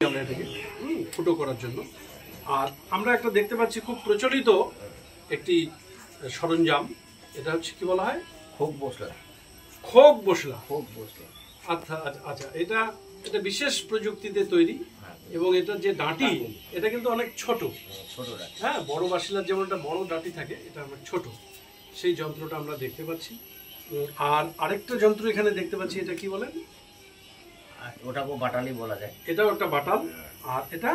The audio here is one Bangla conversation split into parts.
আমরা এটাকে ফুটো করার জন্য। আর আমরা একটা দেখতে পাচ্ছি খুব প্রচলিত একটি সরঞ্জাম, এটা হচ্ছে কি বলা হয়, খোপ বসলা। খোপ বসলা। খোপ বসলা, আচ্ছা আচ্ছা, এটা বিশেষ প্রযুক্তিতে তৈরি এবং এটার যে ডাঁটি এটা কিন্তু অনেক ছোট। হ্যাঁ, বড় বাসিলার যেমন একটা বড় ডাঁটি থাকে, এটা অনেক ছোট। সেই যন্ত্রটা আমরা দেখতে পাচ্ছি। আর আরেকটা যন্ত্র এখানে দেখতে পাচ্ছি, এটা কি বলেন? ওটাকেও বাটালি বলা যায়। এটাও একটা বাটাল। আর এটা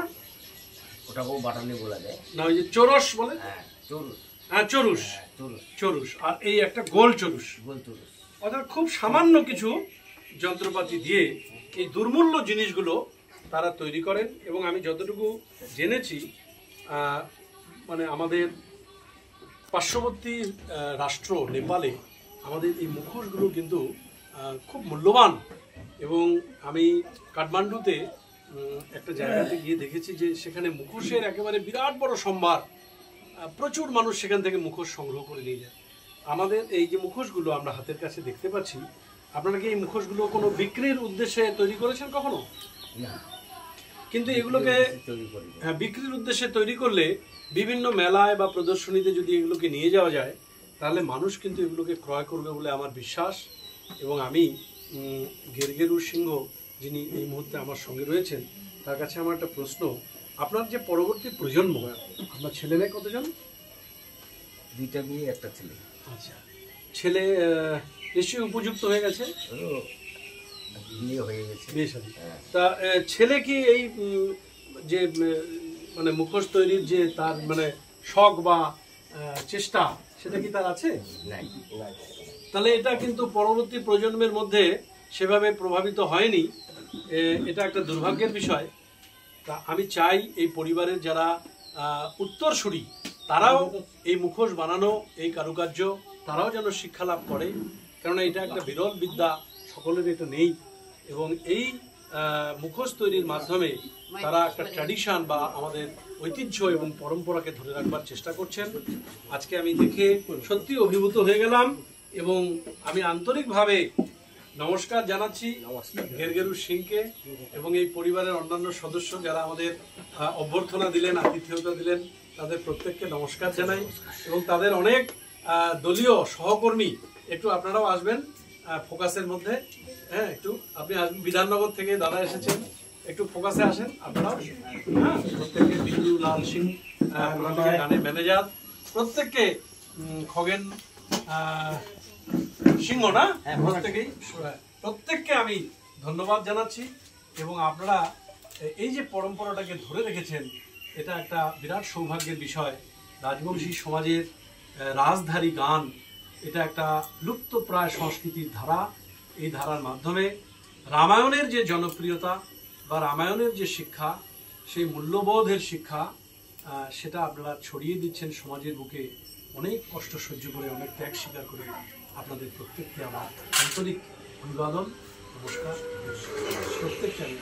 ওটাকেও বাটালি বলা যায় না, ওই যে চোরস বলে। হ্যাঁ, চরুস। হ্যাঁ, চরুস। চরুস। আর এই একটা গোল চরুস। গোল চরুস। অর্থাৎ খুব সামান্য কিছু যন্ত্রপাতি দিয়ে এই দুর্মূল্য জিনিসগুলো তারা তৈরি করেন। এবং আমি যতটুকু জেনেছি, মানে আমাদের পার্শ্ববর্তী রাষ্ট্র নেপালে আমাদের এই মুখোশগুলো কিন্তু খুব মূল্যবান। এবং আমি কাঠমান্ডুতে একটা জায়গাতে গিয়ে দেখেছি যে সেখানে মুখোশের একেবারে বিরাট বড় সম্ভার, প্রচুর মানুষ সেখান থেকে মুখোশ সংগ্রহ করে নিয়ে যায়। আমাদের এই যে মুখোশগুলো আমরা হাতের কাছে দেখতে পাচ্ছি, আপনারা কি এই মুখোশগুলো কোনো বিক্রির উদ্দেশ্যে তৈরি করেছেন কখনো? না, কিন্তু এগুলোকে বিক্রির উদ্দেশ্যে তৈরি করলে বিভিন্ন মেলায় বা প্রদর্শনীতে যদি এগুলোকে নিয়ে যাওয়া যায়, তাহলে মানুষ কিন্তু এগুলোকে ক্রয় করবে বলে আমার বিশ্বাস। এবং আমি গেরগেরু সিংহ, যিনি এই মুহূর্তে আমার সঙ্গে রয়েছেন, তার কাছে আমার একটা প্রশ্ন। আপনার যে পরবর্তী প্রজন্ম, আপনার ছেলে মেয়ে কতজন? 2টা মেয়ে, 1টা ছেলে। আচ্ছা, ছেলে নিশ্চয়ই উপযুক্ত হয়ে গেছে? বিয়ে হয়ে গেছে। তা ছেলে কি এই যে মানে মুখোশ তৈরির যে তার মানে শখ বা চেষ্টা, সেটা কি তার আছে? তাহলে এটা কিন্তু পরবর্তী প্রজন্মের মধ্যে সেভাবে প্রভাবিত হয়নি। এটা একটা দুর্ভাগ্যের বিষয়। তা আমি চাই এই পরিবারের যারা উত্তরসূরি, তারাও এই মুখোশ বানানো, এই কারুকার্য, তারাও যেন শিক্ষা লাভ করে। কেননা এটা একটা বিরল বিদ্যা, সকলের এটা নেই। এবং এই মুখোশ তৈরির মাধ্যমে তারা একটা ট্র্যাডিশন বা আমাদের ঐতিহ্য এবং পরম্পরাকে ধরে রাখবার চেষ্টা করছেন। আজকে আমি দেখে সত্যি অভিভূত হয়ে গেলাম এবং আমি আন্তরিকভাবে নমস্কার জানাচ্ছি গেরগেরু সিংকে এবং এই পরিবারের অন্যান্য সদস্য যারা আমাদের অভ্যর্থনা দিলেন, আতিথেয়তা দিলেন, তাদের প্রত্যেককে নমস্কার জানাই। এবং তাদের অনেক দলীয় সহকর্মী, একটু আপনারাও আসবেন ফোকাসের মধ্যে। হ্যাঁ, একটু আপনি আসবেন, বিধাননগর থেকে দাদা এসেছেন, একটু ফোকাসে আসেন আপনারাও। হ্যাঁ, প্রত্যেককে বিন্দু লাল সিং গানের ম্যানেজার, প্রত্যেককে খগেন সিংহ না, প্রত্যেককে আমি ধন্যবাদ জানাচ্ছি। এবং আপনারা এই যে পরম্পরাটাকে ধরে রেখেছেন, এটা একটা বিরাট সৌভাগ্যের বিষয়। রাজবংশী সমাজের রাজধারী গান, এটা একটা লুপ্ত প্রায় সংস্কৃতির ধারা। এই ধারার মাধ্যমে রামায়ণের যে জনপ্রিয়তা বা রামায়ণের যে শিক্ষা, সেই মূল্যবোধের শিক্ষা, সেটা আপনারা ছড়িয়ে দিচ্ছেন সমাজের বুকে। অনেক কষ্ট সহ্য করে, অনেক ত্যাগ স্বীকার করে আপনাদের প্রত্যেককে আমার আন্তরিক অভিবাদন, নমস্কার। প্রত্যেককে আমি